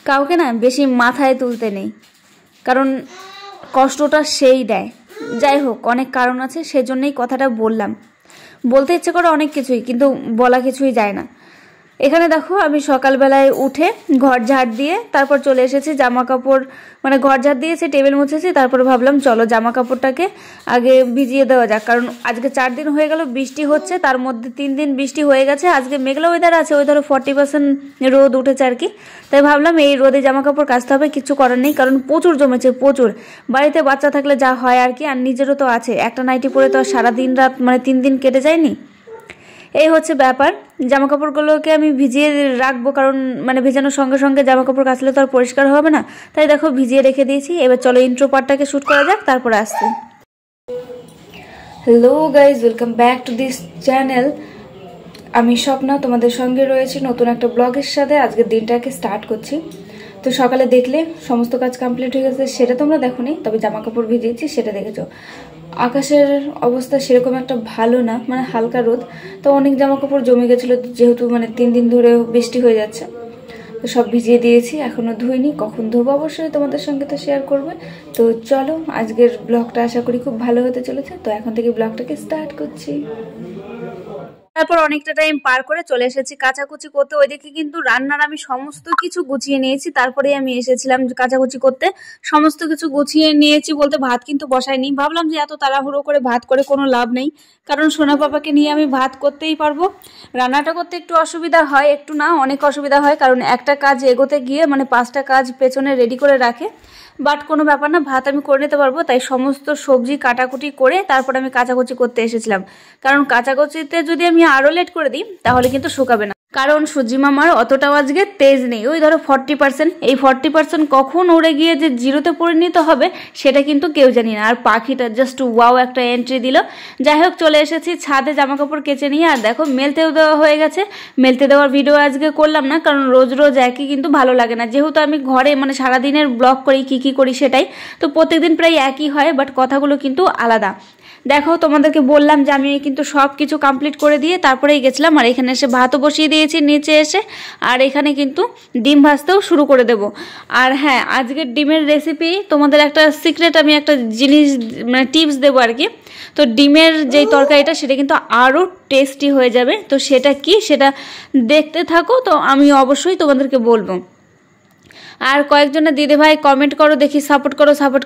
কাউকে না বেশি মাথায় তুলতে নেই, কারণ কষ্টটা সেই দেয়। যাই হোক, অনেক কারণ আছে, সেজন্যই কথাটা বললাম। বলতে ইচ্ছে করে অনেক কিছুই, কিন্তু বলা কিছুই যায় না। এখানে দেখো আমি সকালবেলায় উঠে ঘর ঝাড় দিয়ে তারপর চলে এসেছি। জামা কাপড় মানে ঘর ঝাড় দিয়েছি, টেবিল মুছেছি, তারপর ভাবলাম চলো জামা কাপড়টাকে আগে ভিজিয়ে দেওয়া যাক। কারণ আজকে 4 দিন হয়ে গেল বৃষ্টি হচ্ছে, তার মধ্যে 3 দিন বৃষ্টি হয়ে গেছে। আজকে মেঘলা ওয়েদার আছে, ওই ধরো 40% রোদ উঠেছে আর কি। তাই ভাবলাম এই রোদে জামা কাপড় কাচতে হবে, কিছু করার নেই, কারণ প্রচুর জমেছে, প্রচুর। বাড়িতে বাচ্চা থাকলে যা হয় আর কি, আর নিজেরও তো আছে। একটা নাইটি পরে তো আর সারা দিন রাত মানে 3 দিন কেটে যায়নি। এই হচ্ছে ব্যাপার। জামা কাপড়গুলোকে আমি ভিজিয়ে রাখবো, কারণ মানে ভেজানোর সঙ্গে সঙ্গে জামা কাপড় কাচলে তো আর পরিষ্কার হবে না। তাই দেখো ভিজিয়ে রেখে দিয়েছি। এবার চলো ইন্ট্রো পার্টটাকে শ্যুট করা যাক, তারপরে আসছি। Hello guys, welcome back to this channel. আমি স্বপ্না, তোমাদের সঙ্গে রয়েছি নতুন একটা ব্লগের সাথে। আজকের দিনটাকে স্টার্ট করছি। তো সকালে দেখলে সমস্ত কাজ কমপ্লিট হয়ে গেছে, সেটা তোমরা দেখোনি, তবে জামা কাপড় ভিজিয়েছি সেটা দেখেছো। আকাশের অবস্থা সেরকম একটা ভালো না, মানে হালকা রোদ, তো অনেক জামা কাপড় জমে গেছিলো, যেহেতু মানে 3 দিন ধরে বৃষ্টি হয়ে যাচ্ছে। তো সব ভিজিয়ে দিয়েছি, এখনো ধুইনি, কখন ধোবো অবশ্যই তোমাদের সঙ্গে তো শেয়ার করবে। তো চলো, আজকের ব্লগটা আশা করি খুব ভালো হতে চলেছে। তো এখন থেকে ব্লগটাকে স্টার্ট করছি। তারপর অনেকটা টাইম পার করে চলে এসেছি কাচাকুচি করতে। ওইদিকে কিন্তু রান্নার আমি সমস্ত কিছু গুছিয়ে নিয়েছি, তারপরে আমি এসেছিলাম কাচাকুচি করতে। সমস্ত কিছু গুছিয়ে নিয়েছি বলতে ভাত কিন্তু বসাইনি। ভাবলাম যে এত তাড়াহুড়ো করে ভাত করে কোনো লাভ নেই, কারণ সোনা পাপাকে নিয়ে আমি ভাত করতেই পারবো। রান্নাটা করতে একটু অসুবিধা হয়, একটু না অনেক অসুবিধা হয়, কারণ একটা কাজ এগোতে গিয়ে মানে 5টা কাজ পেছনে রেডি করে রাখে। বাট কোনো ব্যাপার না, ভাত আমি করে নিতে পারবো। তাই সমস্ত সবজি কাটাকুটি করে তারপর আমি কাচাকুচি করতে এসেছিলাম, কারণ কাচাকুচিতে যদি আমি আরও লেট করে দিই তাহলে কিন্তু শুকাবে না। কারণ সূর্যি মামার অতটাও আজকে তেজ নেই, ওই ধরো 40%। এই 40% কখন উড়ে গিয়ে যে 0-তে পরিণত হবে সেটা কিন্তু কেউ জানি না। আর পাখিটা জাস্ট ওয়াও একটা এন্ট্রি দিল। যাই হোক, চলে এসেছি ছাদে জামা কাপড় কেচে নিয়ে। আর দেখো মেলতেও দেওয়া হয়ে গেছে। মেলতে দেওয়ার ভিডিও আজকে করলাম না, কারণ রোজ রোজ একই কিন্তু ভালো লাগে না। যেহেতু আমি ঘরে মানে সারাদিনের ব্লগ করি, কি করি সেটাই, তো প্রত্যেকদিন প্রায় একই হয়, বাট কথাগুলো কিন্তু আলাদা। দেখো তোমাদেরকে বললাম যে আমি কিন্তু সব কিছু কমপ্লিট করে দিয়ে তারপরেই গেছিলাম। আর এখানে এসে ভাতও বসিয়ে দিয়েছি নিচে এসে, আর এখানে কিন্তু ডিম ভাজতেও শুরু করে দেব। আর হ্যাঁ, আজকের ডিমের রেসিপি তোমাদের একটা সিক্রেট, আমি একটা জিনিস মানে টিপস দেবো আর কি। তো ডিমের যেই তরকারিটা সেটা কিন্তু আরও টেস্টি হয়ে যাবে। তো সেটা কি, সেটা দেখতে থাকো, তো আমি অবশ্যই তোমাদেরকে বলবো। আর কয়েকজনের দিদি ভাই কমেন্ট করো, দেখি সাপোর্ট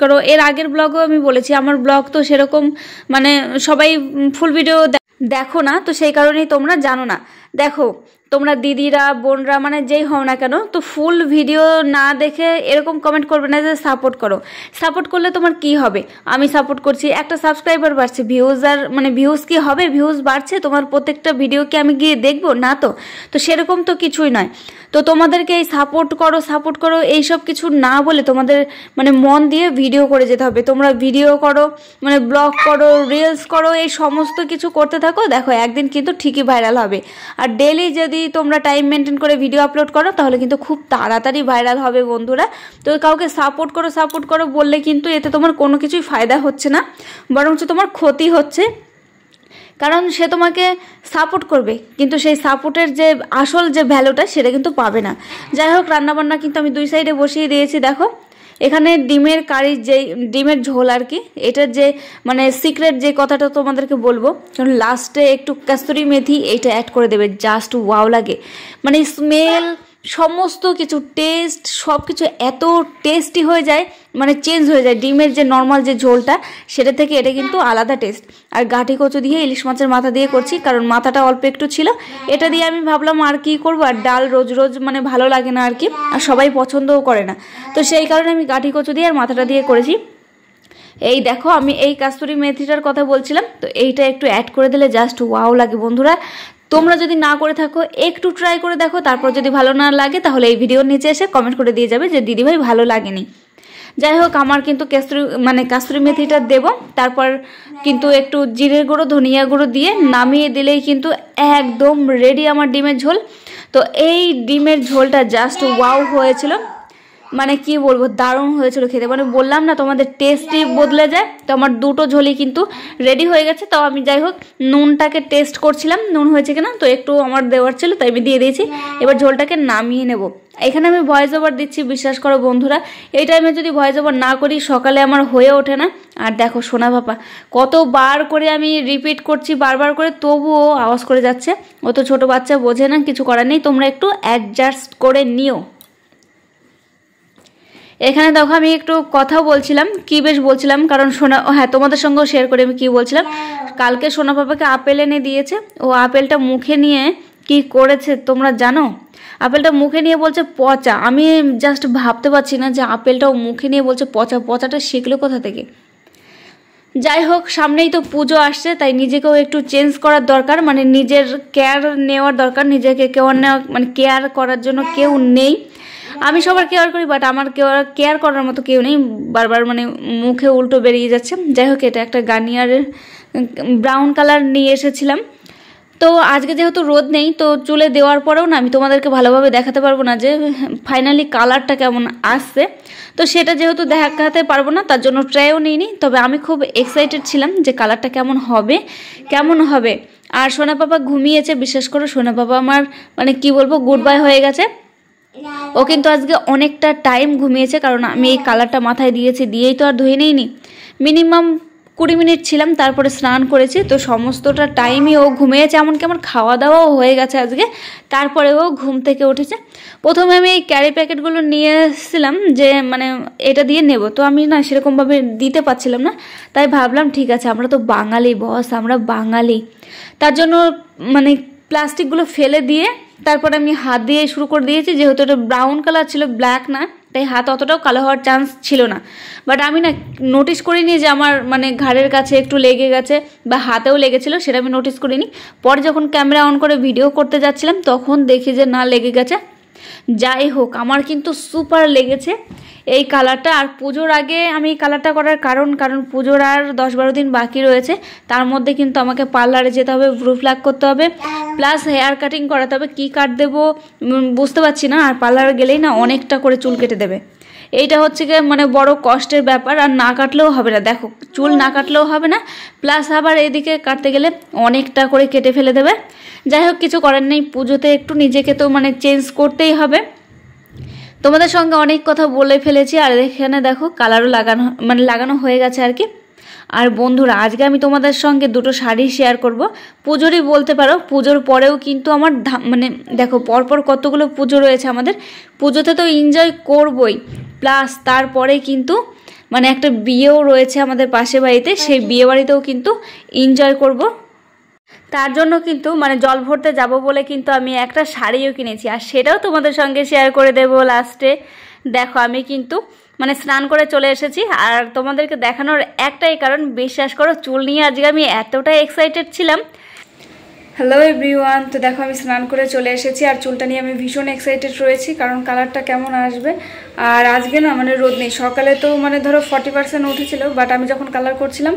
করো। এর আগের ব্লগও আমি বলেছি, আমার ব্লগ তো সেরকম মানে সবাই ফুল ভিডিও দেখো না, তো সেই কারণেই তোমরা জানো না। দেখো তোমরা দিদিরা বোনরা মানে যেই হও না কেন, তো ফুল ভিডিও না দেখে এরকম কমেন্ট করবে না যে সাপোর্ট করো। সাপোর্ট করলে তোমার কি হবে? আমি সাপোর্ট করছি, একটা সাবস্ক্রাইবার বাড়ছে, ভিউজ আর মানে ভিউজ কি হবে, ভিউজ বাড়ছে, তোমার প্রত্যেকটা ভিডিওকে আমি গিয়ে দেখবো না? তো সেরকম তো কিছুই নয়। তো তোমাদেরকে এই সাপোর্ট করো এইসব কিছু না বলে তোমাদের মানে মন দিয়ে ভিডিও করে যেতে হবে। তোমরা ভিডিও করো, মানে ব্লগ করো, রিলস করো, এই সমস্ত কিছু করতে থাকো, দেখো একদিন কিন্তু ঠিকই ভাইরাল হবে। আর ডেলি যদি তোমরা টাইম মেনটেন করে ভিডিও আপলোড করো তাহলে কিন্তু খুব তাড়াতাড়ি ভাইরাল হবে বন্ধুরা। তো কাউকে সাপোর্ট করো বললে কিন্তু এতে তোমার কোনো কিছুই ফায়দা হচ্ছে না, বরঞ্চ তোমার ক্ষতি হচ্ছে। কারণ সে তোমাকে সাপোর্ট করবে, কিন্তু সেই সাপোর্টের যে আসল যে ভ্যালুটা সেটা কিন্তু পাবে না। যাই হোক, রান্নাবান্না কিন্তু আমি 2 সাইডে বসিয়ে দিয়েছি। দেখো এখানে ডিমের কারির যেই ডিমের ঝোল আর কি, এটার যে মানে সিক্রেট যে কথাটা তোমাদেরকে বলবো, কারণ লাস্টে একটু কস্তুরি মেথি এইটা অ্যাড করে দেবে, জাস্ট ওয়াও লাগে। মানে স্মেল, সমস্ত কিছু টেস্ট, সব কিছু এত টেস্টি হয়ে যায়, মানে চেঞ্জ হয়ে যায়। ডিমের যে নর্মাল যে ঝোলটা সেটা থেকে এটা কিন্তু আলাদা টেস্ট। আর গাঁটি কচু দিয়ে ইলিশ মাছের মাথা দিয়ে করছি, কারণ মাথাটা অল্প একটু ছিল, এটা দিয়ে আমি ভাবলাম আর কি করবো। আর ডাল রোজ রোজ মানে ভালো লাগে না আর কি, আর সবাই পছন্দও করে না, তো সেই কারণে আমি গাঁটি কচু দিয়ে আর মাথাটা দিয়ে করেছি। এই দেখো আমি এই কাস্তুরি মেথিটার কথা বলছিলাম, তো এইটা একটু অ্যাড করে দিলে জাস্ট ওয়াও লাগে বন্ধুরা। তোমরা যদি না করে থাকো একটু ট্রাই করে দেখো, তারপর যদি ভালো না লাগে তাহলে এই ভিডিওর নিচে এসে কমেন্ট করে দিয়ে যাবে যে দিদিভাই ভালো লাগেনি। যাই হোক, আমার কিন্তু কাস্তুরি মেথিটা দেব, তারপর কিন্তু একটু জিরের গুঁড়ো ধনিয়া গুঁড়ো দিয়ে নামিয়ে দিলেই কিন্তু একদম রেডি আমার ডিমের ঝোল। তো এই ডিমের ঝোলটা জাস্ট ওয়াও হয়েছিল। মানে কি বলবো, দারুণ হয়েছিল খেতে। মানে বললাম না তোমাদের টেস্টই বদলে যায়। তো আমার দুটো ঝোলই কিন্তু রেডি হয়ে গেছে। তো আমি যাই হোক নুনটাকে টেস্ট করছিলাম নুন হয়েছে কিনা, তো একটু আমার দেওয়ার ছিল তাই আমি দিয়ে দিয়েছি। এবার ঝোলটাকে নামিয়ে নেব। এখানে আমি ভয়েস ওভার দিচ্ছি, বিশ্বাস করো বন্ধুরা, এই টাইমে যদি ভয়েস ওভার না করি সকালে আমার হয়ে ওঠে না। আর দেখো সোনা পাপা কতবার করে আমি রিপিট করছি বারবার করে, তবুও আওয়াজ করে যাচ্ছে। ও তো ছোটো বাচ্চা, বোঝে না, কিছু করার নেই, তোমরা একটু অ্যাডজাস্ট করে নিও। এখানে দেখো আমি একটু কথা বলছিলাম, কি বেশ বলছিলাম, কারণ সোনা, হ্যাঁ তোমাদের সঙ্গেও শেয়ার করে আমি কি বলছিলাম। কালকে সোনা পাপাকে আপেল এনে দিয়েছে, ও আপেলটা মুখে নিয়ে কি করেছে তোমরা জানো? আপেলটা মুখে নিয়ে বলছে পচা। আমি জাস্ট ভাবতে পারছি না যে আপেলটাও মুখে নিয়ে বলছে পচা। পচাটা শিখলো কোথা থেকে? যাই হোক, সামনেই তো পুজো আসছে, তাই নিজেকেও একটু চেঞ্জ করার দরকার, মানে নিজের কেয়ার নেওয়ার দরকার। নিজেকে কেয়ার নেওয়া মানে কেয়ার করার জন্য কেউ নেই। আমি সবার কেয়ার করি, বাট আমার কেয়ার করার মতো কেউ নেই। বারবার মানে মুখে উল্টো বেরিয়ে যাচ্ছে। যাই হোক, এটা একটা গার্নিয়ারের ব্রাউন কালার নিয়ে এসেছিলাম। তো আজকে যেহেতু রোদ নেই, তো চুলে দেওয়ার পরেও না আমি তোমাদেরকে ভালোভাবে দেখাতে পারবো না যে ফাইনালি কালারটা কেমন আসছে। তো সেটা যেহেতু দেখাতে পারবো না, তার জন্য ট্রাইও নিইনি। তবে আমি খুব এক্সাইটেড ছিলাম যে কালারটা কেমন হবে। আর সোনা পাপা ঘুমিয়েছে, বিশ্বাস করো সোনা পাপা আমার মানে কি বলবো গুড বাই হয়ে গেছে। ও কিন্তু আজকে অনেকটা টাইম ঘুমিয়েছে, কারণ আমি এই কালারটা মাথায় দিয়েই তো আর ধুয়ে নিইনি। মিনিমাম 20 মিনিট ছিলাম, তারপরে স্নান করেছি। তো সমস্তটা টাইমই ও ঘুমিয়েছে, এমনকি আমার খাওয়া দাওয়াও হয়ে গেছে আজকে। তারপরে ও ঘুম থেকে উঠেছে। প্রথমে আমি এই ক্যারি প্যাকেটগুলো নিয়ে এসেছিলাম যে মানে এটা দিয়ে নেব, তো আমি না সেরকমভাবে দিতে পারছিলাম না। তাই ভাবলাম ঠিক আছে, আমরা তো বাঙালি বস, আমরা বাঙালি, তার জন্য মানে প্লাস্টিকগুলো ফেলে দিয়ে তারপরে আমি হাত দিয়ে শুরু করে দিয়েছি। যেহেতু এটা ব্রাউন কালার ছিল, ব্ল্যাক না, তাই হাত অতটাও কালো হওয়ার চান্স ছিল না। বাট আমি না নোটিস করিনি যে আমার মানে ঘাড়ের কাছে একটু লেগে গেছে বা হাতেও লেগেছিল, সেটা আমি নোটিস করিনি। পরে যখন ক্যামেরা অন করে ভিডিও করতে যাচ্ছিলাম তখন দেখি যে না, লেগে গেছে। যাই হোক, আমার কিন্তু সুপার লেগেছে এই কালারটা। আর পুজোর আগে আমি এই কালারটা করার কারণ পুজোর আর 10-12 দিন বাকি রয়েছে। তার মধ্যে কিন্তু আমাকে পার্লারে যেতে হবে, ব্রু প্লাক করতে হবে, প্লাস হেয়ার কাটিং করাতে হবে। কী কাট দেবো বুঝতে পারছি না। আর পার্লারে গেলেই না অনেকটা করে চুল কেটে দেবে। এইটা হচ্ছে গিয়ে মানে বড় কষ্টের ব্যাপার। আর না কাটলেও হবে না, দেখো চুল না কাটলেও হবে না, প্লাস আবার এদিকে কাটতে গেলে অনেকটা করে কেটে ফেলে দেবে। যাই হোক, কিছু করার নেই, পুজোতে একটু নিজেকে তো মানে চেঞ্জ করতেই হবে। তোমাদের সঙ্গে অনেক কথা বলে ফেলেছি। আর এখানে দেখো কালারও লাগানো হয়ে গেছে আর কি। আর বন্ধুরা, আজকে আমি তোমাদের সঙ্গে দুটো শাড়ি শেয়ার করব। পুজোরই বলতে পারো, পুজোর পরেও কিন্তু আমার মানে দেখো পরপর কতগুলো পুজো রয়েছে আমাদের। পুজোতে তো এনজয় করবই, প্লাস তারপরে কিন্তু মানে একটা বিয়েও রয়েছে আমাদের পাশে বাড়িতে, সেই বিয়ে বাড়িতেও কিন্তু এনজয় করব। তার জন্য কিন্তু মানে জল ভরতে যাব বলে কিন্তু আমি একটা শাড়িও কিনেছি, আর সেটাও তোমাদের সঙ্গে শেয়ার করে দেব লাস্টে। দেখো আমি কিন্তু মানে স্নান করে চলে এসেছি, আর তোমাদেরকে দেখানোর একটাই কারণ, বিশ্বাস করো চুল নিয়ে আজকে আমি এতটাই এক্সাইটেড ছিলাম। হ্যালো এভরিওয়ান, তো দেখো আমি স্নান করে চলে এসেছি, আর চুলটা নিয়ে আমি ভীষণ এক্সাইটেড রয়েছি, কারণ কালারটা কেমন আসবে। আর আজকে না মানে রোদ নেই, সকালে তো মানে ধরো 40% উঠেছিল, বাট আমি যখন কালার করছিলাম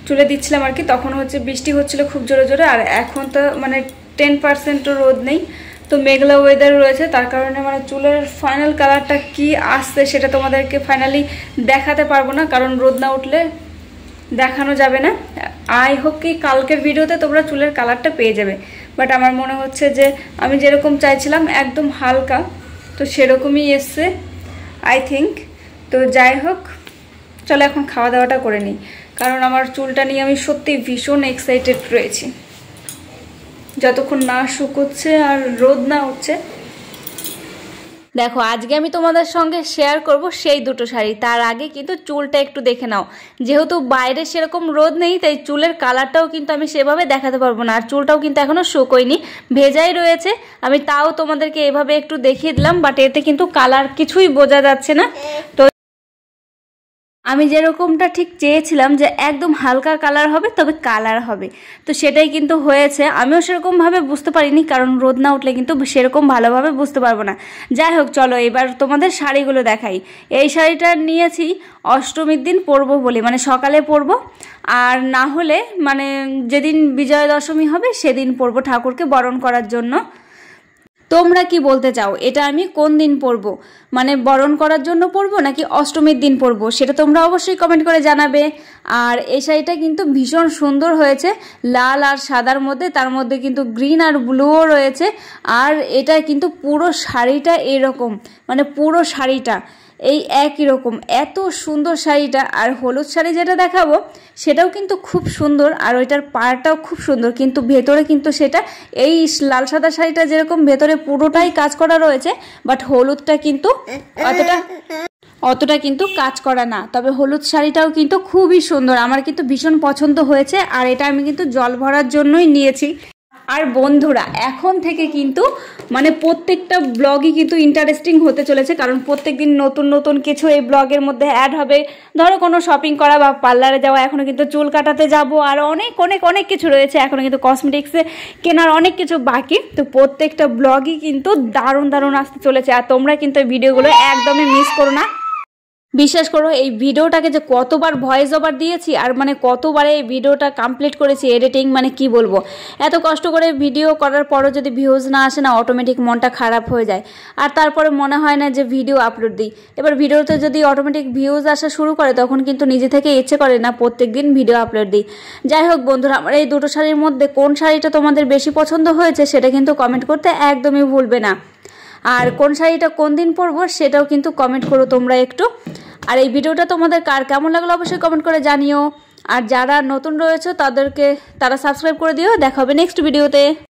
চুলে দিচ্ছিলাম আর কি, তখন হচ্ছে বৃষ্টি হচ্ছিল খুব জোরে জোরে। আর এখন তো মানে 10%ও রোদ নেই, তো মেঘলা ওয়েদার রয়েছে। তার কারণে মানে চুলের ফাইনাল কালারটা কি আসছে সেটা তোমাদেরকে ফাইনালি দেখাতে পারবো না, কারণ রোদ না উঠলে দেখানো যাবে না। আই হোপ কি কালকের ভিডিওতে তোমরা চুলের কালারটা পেয়ে যাবে। বাট আমার মনে হচ্ছে যে আমি যেরকম চাইছিলাম একদম হালকা, তো সেরকমই এসছে আই থিঙ্ক। তো যাই হোক, চলো এখন খাওয়া দাওয়াটা করে নিই, কারণ আমার চুলটা নিয়ে আমি সত্যি ভীষণ এক্সাইটেড রয়েছি। যতক্ষণ না শুকোচ্ছে আর রোদ না হচ্ছে। দেখো আজকে আমি তোমাদের সঙ্গে শেয়ার করব সেই দুটো শাড়ি। তার আগে কিন্তু চুলটা একটু দেখে নাও, যেহেতু বাইরে সেরকম রোদ নেই, তাই চুলের কালারটাও কিন্তু আমি সেভাবে দেখাতে পারবো না। আর চুলটাও কিন্তু এখনো শুকোয়নি, ভেজাই রয়েছে। আমি তাও তোমাদেরকে এভাবে একটু দেখিয়ে দিলাম, বাট এতে কিন্তু কালার কিছুই বোঝা যাচ্ছে না। তো আমি যেরকমটা ঠিক চেয়েছিলাম যে একদম হালকা কালার হবে, তবে কালার হবে, তো সেটাই কিন্তু হয়েছে। আমিও সেরকমভাবে বুঝতে পারিনি, কারণ রোদ না উঠলে কিন্তু সেরকম ভালোভাবে বুঝতে পারবো না। যাই হোক, চলো এবার তোমাদের শাড়িগুলো দেখাই। এই শাড়িটা নিয়েছি অষ্টমীর দিন পরবো বলে, মানে সকালে পরবো, আর না হলে মানে যেদিন বিজয়া দশমী হবে সেদিন পরবো ঠাকুরকে বরণ করার জন্য। তোমরা কি বলতে চাও, এটা আমি কোন দিন পরবো, মানে বরণ করার জন্য পরবো নাকি অষ্টমীর দিন পরবো, সেটা তোমরা অবশ্যই কমেন্ট করে জানাবে। আর এই শাড়িটা কিন্তু ভীষণ সুন্দর হয়েছে, লাল আর সাদার মধ্যে, তার মধ্যে কিন্তু গ্রিন আর ব্লুও রয়েছে। আর এটা কিন্তু পুরো শাড়িটা এরকম, মানে পুরো শাড়িটা এই একই রকম, এত সুন্দর শাড়িটা। আর হলুদ শাড়ি যেটা দেখাবো সেটাও কিন্তু খুব সুন্দর, আর ওইটার পাড়টাও খুব সুন্দর, কিন্তু ভেতরে কিন্তু সেটা এই লাল সাদা শাড়িটা যেরকম ভেতরে পুরোটাই কাজ করা রয়েছে, বাট হলুদটা কিন্তু অতটা কিন্তু কাজ করা না। তবে হলুদ শাড়িটাও কিন্তু খুবই সুন্দর, আমার কিন্তু ভীষণ পছন্দ হয়েছে। আর এটা আমি কিন্তু জল ভরার জন্যই নিয়েছি। আর বন্ধুরা এখন থেকে কিন্তু মানে প্রত্যেকটা ব্লগই কিন্তু ইন্টারেস্টিং হতে চলেছে, কারণ প্রত্যেক দিন নতুন নতুন কিছু এই ব্লগের মধ্যে অ্যাড হবে। ধরো কোনো শপিং করা বা পার্লারে যাওয়া, এখনও কিন্তু চুল কাটাতে যাব, আর অনেক অনেক অনেক কিছু রয়েছে, এখনও কিন্তু কসমেটিক্সে কেনার অনেক কিছু বাকি। তো প্রত্যেকটা ব্লগই কিন্তু দারুণ দারুণ আসতে চলেছে, আর তোমরা কিন্তু এই ভিডিওগুলো একদমই মিস করো না। বিশ্বাস করো এই ভিডিওটাকে যে কতবার ভয়েস ওভার দিয়েছি, আর মানে কতবারে এই ভিডিওটা কমপ্লিট করেছি এডিটিং, মানে কি বলবো, এত কষ্ট করে ভিডিও করার পরও যদি ভিউজ না আসে না, অটোমেটিক মনটা খারাপ হয়ে যায়। আর তারপরে মনে হয় না যে ভিডিও আপলোড দিই। এবার ভিডিওতে যদি অটোমেটিক ভিউজ আসা শুরু করে, তখন কিন্তু নিজে থেকে ইচ্ছে করে না প্রত্যেক দিন ভিডিও আপলোড দিই। যাই হোক বন্ধুরা, আমার এই দুটো শাড়ির মধ্যে কোন শাড়িটা তোমাদের বেশি পছন্দ হয়েছে সেটা কিন্তু কমেন্ট করতে একদমই ভুলবে না। আর কোন শাড়িটা কোন দিন পরবো সেটাও কিন্তু কমেন্ট করো তোমরা একটু। আর এই ভিডিওটা তোমাদের কার কেমন লাগলো অবশ্যই কমেন্ট করে জানিও। আর যারা নতুন রয়েছে তারা সাবস্ক্রাইব করে দিও। দেখা হবে নেক্সট ভিডিওতে।